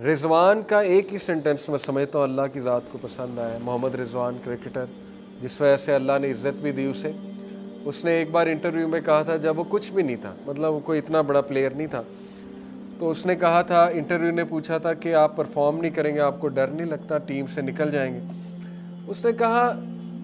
رضوان کا ایک ہی سینٹنس میں سمجھتا ہوں اللہ کی ذات کو پسند آیا. محمد رضوان کرکٹر، جس وجہ سے اللہ نے عزت بھی دی اسے. اس نے ایک بار انٹرویو میں کہا تھا، جب وہ کچھ بھی نہیں تھا، مطلب وہ کوئی اتنا بڑا پلیئر نہیں تھا، تو اس نے کہا تھا، انٹرویو نے پوچھا تھا کہ آپ پرفارم نہیں کریں گے، آپ کو ڈر نہیں لگتا ٹیم سے نکل جائیں گے؟ اس نے کہا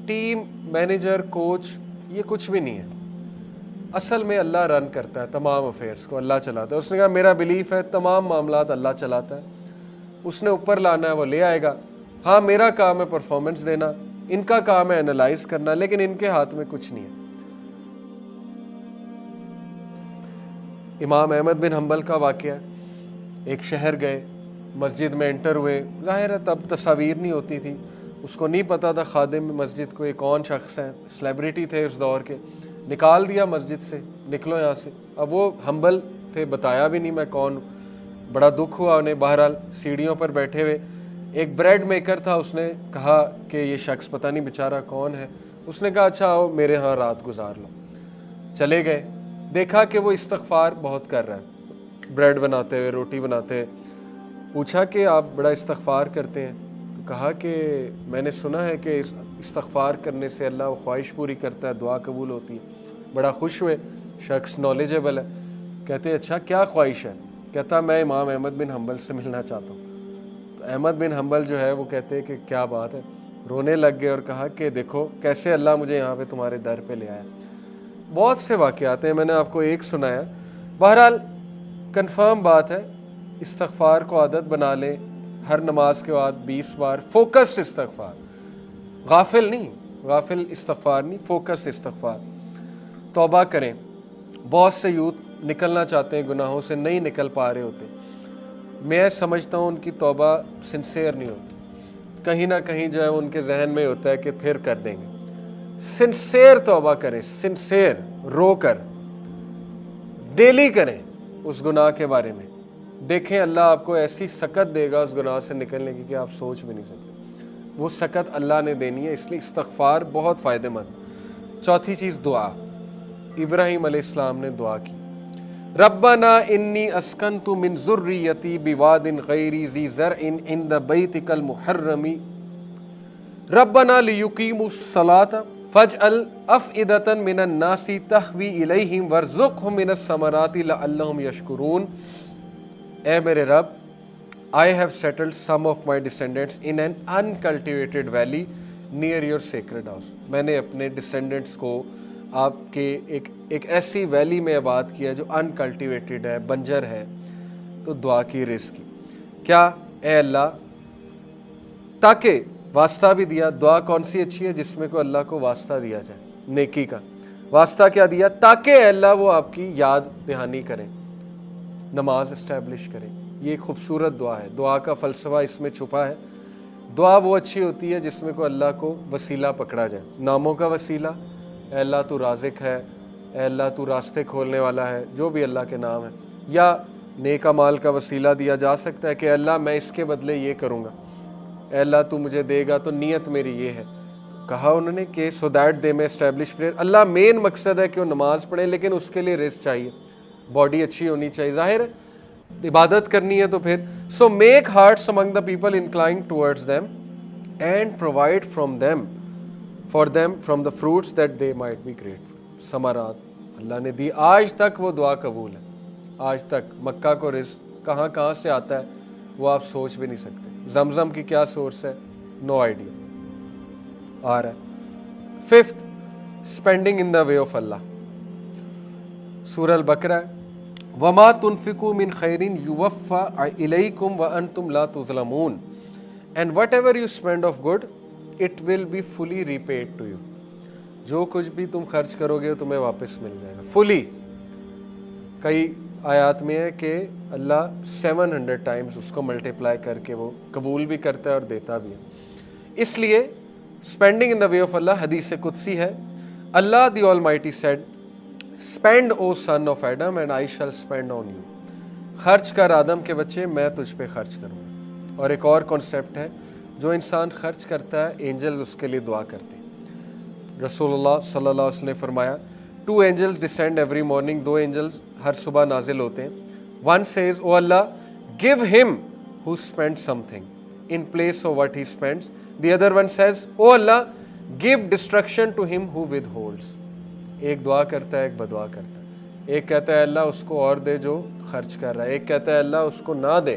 ٹیم، مینیجر، کوچ یہ کچھ بھی نہیں ہے، اصل میں اللہ رن کرتا ہے تمام افیئرس کو، اللہ چلاتا ہے. اس نے کہا میرا بلیف ہے تمام معاملات اللہ چلاتا ہے، اس نے اوپر لانا ہے وہ لے آئے گا. ہاں میرا کام ہے پرفارمنس دینا، ان کا کام ہے انالائز کرنا، لیکن ان کے ہاتھ میں کچھ نہیں ہے. امام احمد بن حنبل کا واقعہ، ایک شہر گئے، مسجد میں انٹر ہوئے. ظاہر ہے تب تصاویر نہیں ہوتی تھی، اس کو نہیں پتا تھا خادم مسجد کو یہ کون شخص ہیں، سلیبریٹی تھے اس دور کے. نکال دیا مسجد سے، نکلو یہاں سے. اب وہ حنبل تھے، بتایا بھی نہیں میں کون ہوں. بڑا دکھ ہوا انہیں. بہرحال سیڑھیوں پر بیٹھے ہوئے ایک بریڈ میکر تھا، اس نے کہا کہ یہ شخص پتہ نہیں بیچارہ کون ہے. اس نے کہا اچھا آؤ میرے ہاں رات گزار لو. چلے گئے، دیکھا کہ وہ استغفار بہت کر رہا ہے، بریڈ بناتے ہوئے، روٹی بناتے ہوئے. پوچھا کہ آپ بڑا استغفار کرتے ہیں؟ تو کہا کہ میں نے سنا ہے کہ استغفار کرنے سے اللہ وہ خواہش پوری کرتا ہے، دعا قبول ہوتی ہے. بڑا خوش ہوئے، شخص نالجبل ہے. کہتے اچھا کیا خواہش ہے؟ کہتا میں امام احمد بن حنبل سے ملنا چاہتا ہوں. تو احمد بن حنبل جو ہے وہ کہتے کہ کیا بات ہے، رونے لگ گئے اور کہا کہ دیکھو کیسے اللہ مجھے یہاں پہ تمہارے در پہ لے آیا. بہت سے واقعات ہیں، میں نے آپ کو ایک سنایا. بہرحال کنفرم بات ہے، استغفار کو عادت بنا لیں. ہر نماز کے بعد 20 بار فوکس استغفار، غافل نہیں، غافل استغفار نہیں، فوکس استغفار. توبہ کریں. بہت سے یوتھ نکلنا چاہتے ہیں گناہوں سے، نہیں نکل پا رہے ہوتے. میں سمجھتا ہوں ان کی توبہ سنسیئر نہیں ہوتی، کہیں نہ کہیں جو ہے ان کے ذہن میں ہوتا ہے کہ پھر کر دیں گے. سنسیئر توبہ کریں، سنسیئر، رو کر ڈیلی کریں اس گناہ کے بارے میں. دیکھیں اللہ آپ کو ایسی سکت دے گا اس گناہ سے نکلنے کی کہ آپ سوچ بھی نہیں سکتے. وہ سکت اللہ نے دینی ہے، اس لیے استغفار بہت فائدہ مند. چوتھی چیز دعا. ابراہیم علیہ السلام نے دعا کی، ربنا انی اسکنت من ذریتی بواد غیر ذی زرع عند بیتک المحرم ربنا لیقیموا الصلاۃ فاجعل افئدۃ من الناس تہوی الیہم وارزقہم من الثمرات لعلہم یشکرون. اے میرے رب، I have settled some of my descendants in an uncultivated valley near your sacred house. میں نے اپنے ڈسینڈنٹس کو آپ کے ایک ایسی ویلی میں آباد کیا جو انکلٹیویٹڈ ہے، بنجر ہے. تو دعا کی، رزق کی. کیا اے اللہ، تاکہ واسطہ بھی دیا. دعا کون سی اچھی ہے؟ جس میں کو اللہ کو واسطہ دیا جائے نیکی کا. واسطہ کیا دیا؟ تاکہ اے اللہ وہ آپ کی یاد دہانی کریں، نماز اسٹیبلش کریں. یہ ایک خوبصورت دعا ہے. دعا کا فلسفہ اس میں چھپا ہے. دعا وہ اچھی ہوتی ہے جس میں کو اللہ کو وسیلہ پکڑا جائے. ناموں کا وسیلہ، اے اللہ تو رازق ہے، اے اللہ تو راستے کھولنے والا ہے، جو بھی اللہ کے نام ہے. یا نیک اعمال کا وسیلہ دیا جا سکتا ہے کہ اللہ میں اس کے بدلے یہ کروں گا، اے اللہ تو مجھے دے گا تو نیت میری یہ ہے. کہا انہوں نے کہ سو دیٹ دے میں اسٹیبلش پریئر. اللہ مین مقصد ہے کہ وہ نماز پڑھیں، لیکن اس کے لیے رزق چاہیے، باڈی اچھی ہونی چاہیے. ظاہر ہے عبادت کرنی ہے تو پھر so make hearts among the people inclined towards them and provide for them from the fruits that they might be grateful. ثمرات اللہ نے دی. آج تک وہ دعا قبول ہے، آج تک. مکہ کو رزق کہاں سے آتا ہے وہ آپ سوچ بھی نہیں سکتے. زمزم کی کیا سورس ہے؟ No idea. آ رہا ہے. Fifth, spending in the way of اللہ. سورہ البقرہ، وما تنفقوا من خیر یوفى الیکم وانتم لا تظلمون and whatever you spend of good it will be fully repaid to you. جو کچھ بھی تم خرچ کرو گے تمہیں واپس مل جائے گا فلی. کئی آیات میں ہے کہ اللہ 700 ٹائمز اس کو ملٹیپلائی کر کے وہ قبول بھی کرتا ہے اور دیتا بھی ہے. اس لیے spending in the way of اللہ حدیث قدسی ہے. اللہ the almighty said spend O son of Adam and I shall spend on you. خرچ کر آدم کے بچے، میں تجھ پہ خرچ کروں گا. اور ایک اور کانسیپٹ ہے، جو انسان خرچ کرتا ہے اینجلز اس کے لیے دعا کرتے ہیں. رسول اللہ صلی اللہ علیہ وسلم نے فرمایا 2 angels descend every morning. 2 angels ہر صبح نازل ہوتے ہیں. One says, O Allah, give him who spends something in place of what he spends. The other one says, O Allah, give destruction to him who withholds. ایک دعا کرتا ہے, ایک بدعا کرتا ہے. ایک کہتا ہے اللہ اس کو اور دے جو خرچ کر رہا ہے, ایک کہتا ہے اللہ اس کو نہ دے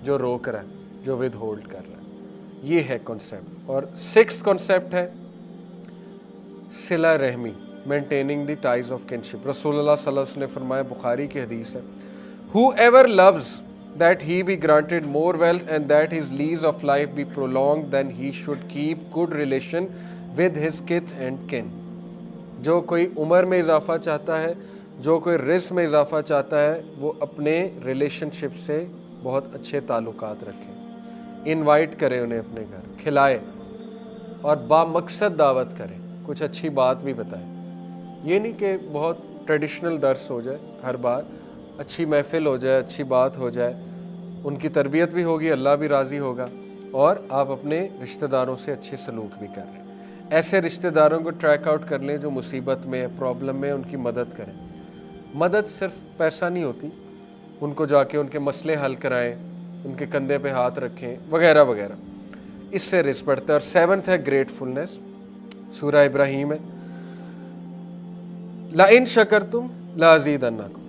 جو روک رہا ہے, جو ود ہولڈ کر رہا ہے. یہ ہے کنسیپٹ. اور 6th کنسیپٹ ہے صلہ رحمی, maintaining the ties of kinship. رسول اللہ صلی اللہ علیہ وسلم نے فرمایا, بخاری کی حدیث ہے, whoever loves that he be granted more wealth and that his lease of life be prolonged, then he should keep good relation with his kith and kin. جو کوئی عمر میں اضافہ چاہتا ہے, جو کوئی رزق میں اضافہ چاہتا ہے, وہ اپنے ریلیشن شپ سے بہت اچھے تعلقات رکھے, انوائٹ کرے انہیں اپنے گھر, کھلائے اور بامقصد دعوت کرے, کچھ اچھی بات بھی بتائے. یہ نہیں کہ بہت ٹریڈیشنل درس ہو جائے ہر بار, اچھی محفل ہو جائے, اچھی بات ہو جائے, ان کی تربیت بھی ہوگی, اللہ بھی راضی ہوگا, اور آپ اپنے رشتہ داروں سے اچھے سلوک بھی کر رہے ہیں. ایسے رشتہ داروں کو ٹریک آؤٹ کر لیں جو مصیبت میں, پرابلم میں, ان کی مدد کریں. مدد صرف پیسہ نہیں ہوتی, ان کو جا کے ان کے مسئلے حل کرائیں, ان کے کندھے پہ ہاتھ رکھیں وغیرہ وغیرہ, اس سے رزق بڑھتا ہے. اور 7th ہے گریٹفلنس, سورہ ابراہیم ہے, لَإِن شَكَرْتُمْ لَأَزِيدَنَّكُمْ.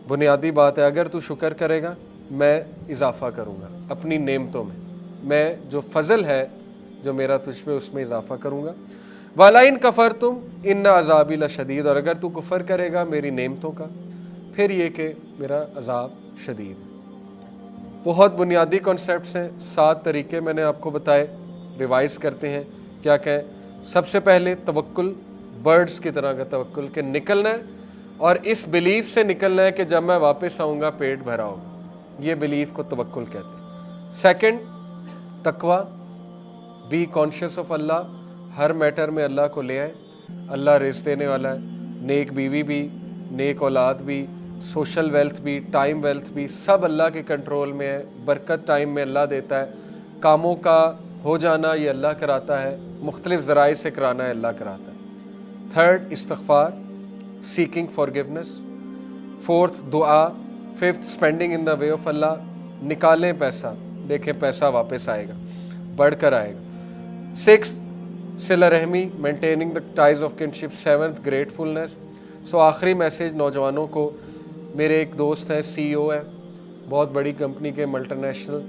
بنیادی بات ہے, اگر تو شکر کرے گا میں اضافہ کروں گا اپنی نعمتوں میں, میں جو فضل ہے جو میرا تجھ پہ اس میں اضافہ کروں گا. وَلَئِن كَفَرْتُمْ إِنَّ عَذَابِي لَشَدِيدٌ. اور اگر تو کفر کرے گا میری نعمتوں کا, پھر یہ کہ میرا عذاب شدید. بہت بنیادی کنسیپٹس ہیں, 7 طریقے میں نے آپ کو بتائے. ریوائز کرتے ہیں کیا کہیں. سب سے پہلے توکل, برڈز کی طرح کا توکل, کہ نکلنا ہے اور اس بلیف سے نکلنا ہے کہ جب میں واپس آؤں گا پیٹ بھرا ہوگا. یہ بلیف کو توکل کہتے ہیں. سیکنڈ, تقوی, بی کانشیس آف اللہ, ہر میٹر میں اللہ کو لے آئے. اللہ رزق دینے والا ہے, نیک بیوی بھی, نیک اولاد بھی, سوشل ویلتھ بھی, ٹائم ویلتھ بھی, سب اللہ کے کنٹرول میں ہے. برکت ٹائم میں اللہ دیتا ہے, کاموں کا ہو جانا یہ اللہ کراتا ہے, مختلف ذرائع سے کرانا ہے اللہ کراتا ہے. تھرڈ, استغفار, سیکنگ فارگیونیس. فورتھ, دعا. Fifth, spending in the way of اللہ, نکالیں پیسہ, دیکھیں پیسہ واپس آئے گا, بڑھ کر آئے گا. سکس, صلہ رحمی, maintaining the ties of kinship. Seventh, gratefulness. So آخری میسیج نوجوانوں کو, میرے ایک دوست ہیں, سی او ہے بہت بڑی کمپنی کے, ملٹی نیشنل,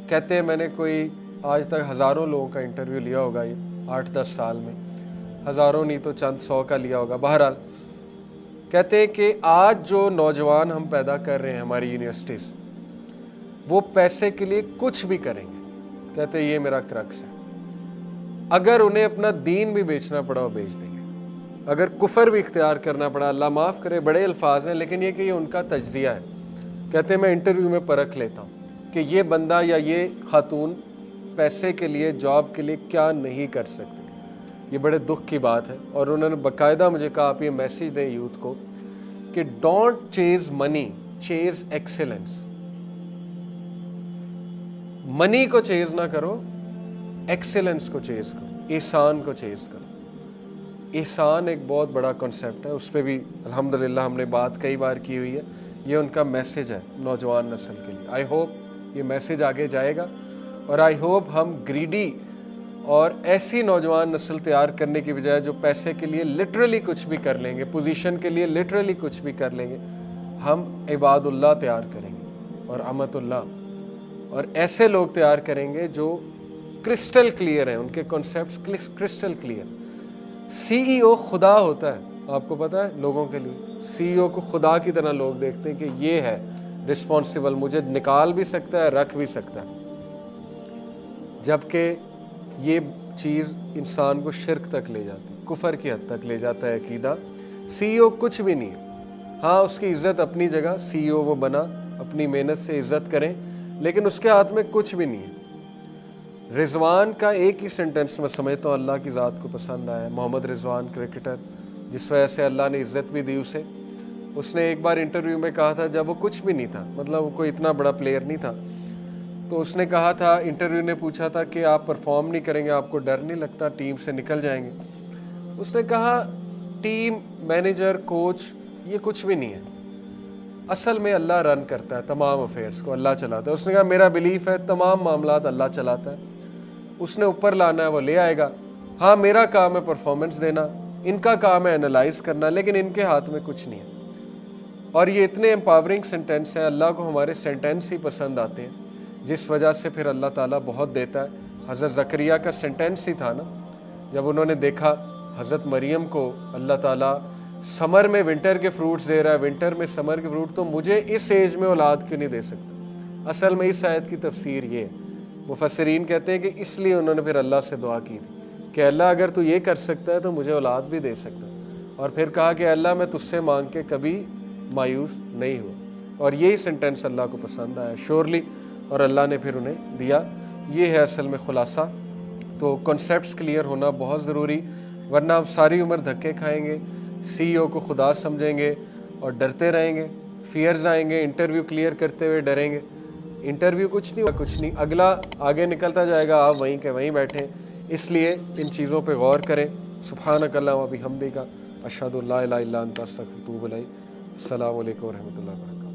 کہتے ہیں میں نے کوئی آج تک ہزاروں لوگوں کا انٹرویو لیا ہوگا, یہ 8-10 سال میں, ہزاروں نہیں تو چند 100 کا لیا ہوگا. بہرحال کہتے ہیں کہ آج جو نوجوان ہم پیدا کر رہے ہیں ہماری یونیورسٹیز, وہ پیسے کے لیے کچھ بھی کریں گے. کہتے ہیں یہ میرا کرکس ہے, اگر انہیں اپنا دین بھی بیچنا پڑا وہ بیچ دیں گے, اگر کفر بھی اختیار کرنا پڑا, اللہ معاف کرے بڑے الفاظ ہیں لیکن یہ کہ یہ ان کا تجزیہ ہے. کہتے ہیں میں انٹرویو میں پرکھ لیتا ہوں کہ یہ بندہ یا یہ خاتون پیسے کے لیے, جاب کے لیے کیا نہیں کر سکتے. یہ بڑے دکھ کی بات ہے. اور انہوں نے باقاعدہ مجھے کہا آپ یہ میسیج دیں یوتھ کو کہ ڈونٹ چیز منی, چیز ایکسیلنس. منی کو چیز نہ کرو, ایکسیلنس کو چیز کرو, احسان کو چیز کرو. احسان ایک بہت بڑا کنسیپٹ ہے, اس پہ بھی الحمدللہ ہم نے بات کئی بار کی ہوئی ہے. یہ ان کا میسیج ہے نوجوان نسل کے لیے. آئی ہوپ یہ میسیج آگے جائے گا, اور آئی ہوپ ہم گریڈی اور ایسی نوجوان نسل تیار کرنے کی بجائے جو پیسے کے لیے لٹرلی کچھ بھی کر لیں گے, پوزیشن کے لیے لٹرلی کچھ بھی کر لیں گے, ہم عباد اللہ تیار کریں گے اور امت اللہ, اور ایسے لوگ تیار کریں گے جو کرسٹل کلیئر ہیں, ان کے کنسیپٹس کرسٹل کلیئر. سی ای او خدا ہوتا ہے, آپ کو پتہ ہے, لوگوں کے لیے سی ای او کو خدا کی طرح لوگ دیکھتے ہیں کہ یہ ہے رسپانسیبل, مجھے نکال بھی سکتا ہے, رکھ بھی سکتا ہے. جبکہ یہ چیز انسان کو شرک تک لے جاتی ہے, کفر کی حد تک لے جاتا ہے عقیدہ. سی ای او کچھ بھی نہیں ہے. ہاں اس کی عزت اپنی جگہ, سی ای او وہ بنا, اپنی محنت سے عزت کریں, لیکن اس کے ہاتھ میں کچھ بھی نہیں ہے. رضوان کا ایک ہی سینٹنس میں سمجھتا ہوں اللہ کی ذات کو پسند آیا. محمد رضوان کرکٹر, جس وجہ سے اللہ نے عزت بھی دی اسے. اس نے ایک بار انٹرویو میں کہا تھا, جب وہ کچھ بھی نہیں تھا, مطلب وہ کوئی اتنا بڑا پلیئر نہیں تھا, تو اس نے کہا تھا, انٹرویو نے پوچھا تھا کہ آپ پرفارم نہیں کریں گے, آپ کو ڈر نہیں لگتا ٹیم سے نکل جائیں گے؟ اس نے کہا ٹیم, مینیجر, کوچ یہ کچھ بھی نہیں ہے, اصل میں اللہ رن کرتا ہے تمام افیئرس کو، اللہ چلاتا ہے۔ اس نے کہا میرا بلیف ہے تمام معاملات اللہ چلاتا ہے، اس نے اوپر لانا ہے وہ لے آئے گا۔ ہاں میرا کام ہے پرفارمنس دینا، ان کا کام ہے انالائز کرنا، لیکن ان کے ہاتھ میں کچھ نہیں ہے۔ اور یہ اتنے امپاورنگ سینٹینس ہیں، اللہ کو ہمارے سینٹینس ہی پسند آتے ہیں، جس وجہ سے پھر اللہ تعالیٰ بہت دیتا ہے۔ حضرت زکریا کا سینٹینس ہی تھا نا، جب انہوں نے دیکھا حضرت مریم کو اللہ تعالیٰ سمر میں ونٹر کے فروٹس دے رہا ہے، ونٹر میں سمر کے فروٹ، تو مجھے اس ایج میں اولاد کیوں نہیں دے سکتا؟ اصل میں اس آیت کی تفسیر یہ ہے، مفسرین کہتے ہیں کہ اس لیے انہوں نے پھر اللہ سے دعا کی تھی کہ اللہ اگر تو یہ کر سکتا ہے تو مجھے اولاد بھی دے سکتا، اور پھر کہا کہ اللہ میں تجھ سے مانگ کے کبھی مایوس نہیں ہوا، اور یہی سینٹینس اللہ کو پسند آیا شورلی، اور اللہ نے پھر انہیں دیا۔ یہ ہے اصل میں خلاصہ۔ تو کنسیپٹس کلیئر ہونا بہت ضروری، ورنہ ہم ساری عمر دھکے کھائیں گے، سی او کو خدا سمجھیں گے اور ڈرتے رہیں گے، فیئرز آئیں گے، انٹرویو کلیئر کرتے ہوئے ڈریں گے، انٹرویو کچھ نہیں ہوا، کچھ نہیں، اگلا آگے نکلتا جائے گا، آپ وہیں کے وہیں بیٹھیں۔ اس لیے ان چیزوں پہ غور کریں۔ سبحانک اللہم و بحمدک، اشہد ان لا الہ الا انت، استغفرک و اتوب الیک۔ السلام علیکم ورحمۃ اللہ وبرکاتہ۔